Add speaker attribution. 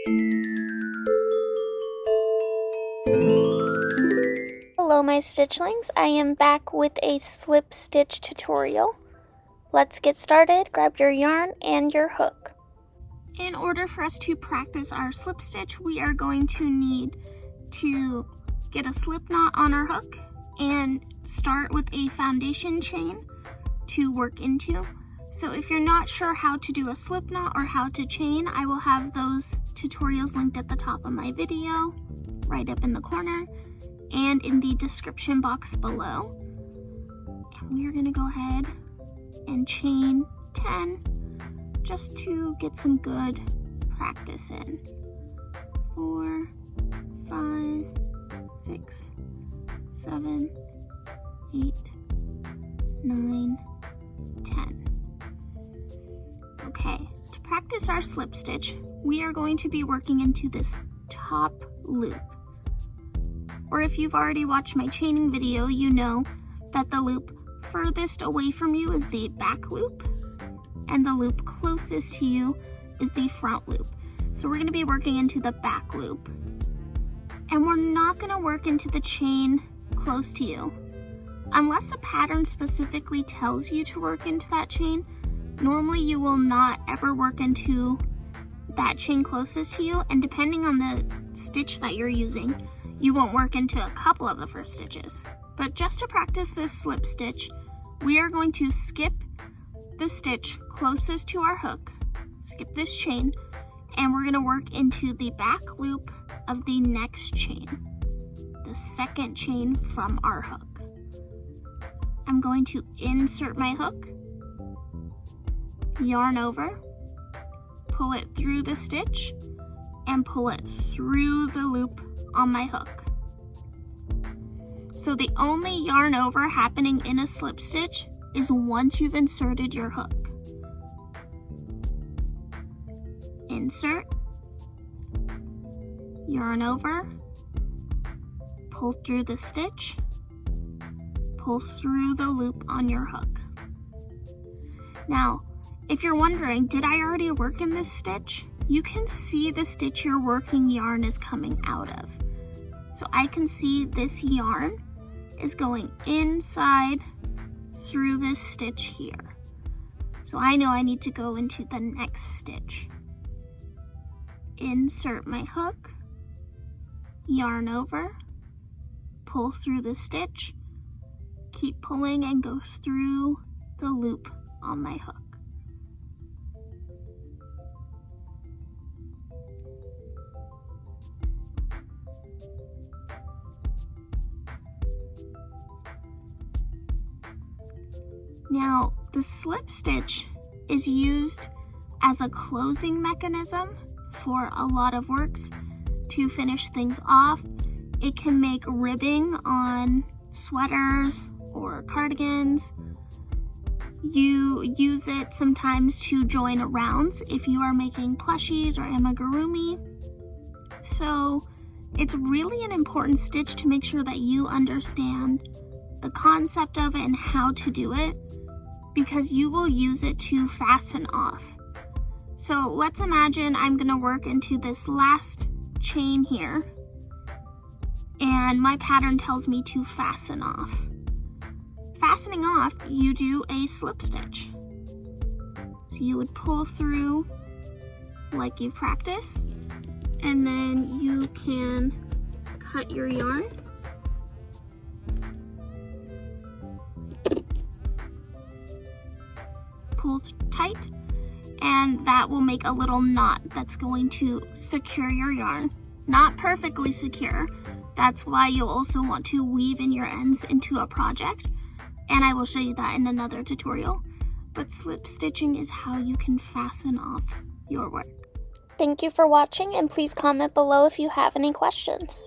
Speaker 1: Hello my Stitchlings, I am back with a slip stitch tutorial. Let's get started. Grab your yarn and your hook. In order for us to practice our slip stitch, we are going to need to get a slip knot on our hook and start with a foundation chain to work into. So if you're not sure how to do a slip knot or how to chain, I will have those tutorials linked at the top of my video, right up in the corner, and in the description box below. And we are gonna go ahead and chain 10 just to get some good practice in. 4, 5, 6, 7, 8, 9, 10. Okay, to practice our slip stitch, we are going to be working into this top loop. Or if you've already watched my chaining video, you know that the loop furthest away from you is the back loop, and the loop closest to you is the front loop. So we're going to be working into the back loop. And we're not going to work into the chain close to you. Unless a pattern specifically tells you to work into that chain, normally you will not ever work into that chain closest to you, and depending on the stitch that you're using, you won't work into a couple of the first stitches. But just to practice this slip stitch, we are going to skip the stitch closest to our hook, skip this chain, and we're going to work into the back loop of the next chain, the second chain from our hook. I'm going to insert my hook, yarn over, pull it through the stitch, and pull it through the loop on my hook. So the only yarn over happening in a slip stitch is once you've inserted your hook. Insert, yarn over, pull through the stitch, pull through the loop on your hook. Now, if you're wondering, did I already work in this stitch? You can see the stitch your working yarn is coming out of. So I can see this yarn is going inside through this stitch here. So I know I need to go into the next stitch. Insert my hook, yarn over, pull through the stitch, keep pulling and go through the loop on my hook. Now, the slip stitch is used as a closing mechanism for a lot of works to finish things off. It can make ribbing on sweaters or cardigans. You use it sometimes to join rounds if you are making plushies or amigurumi. So it's really an important stitch to make sure that you understand the concept of it and how to do it, because you will use it to fasten off. So let's imagine I'm gonna work into this last chain here, and my pattern tells me to fasten off. Fastening off, you do a slip stitch. So you would pull through like you practice, and then you can cut your yarn. Pull tight, and that will make a little knot that's going to secure your yarn. Not perfectly secure. That's why you'll also want to weave in your ends into a project, and I will show you that in another tutorial. But slip stitching is how you can fasten off your work. Thank you for watching, and please comment below if you have any questions.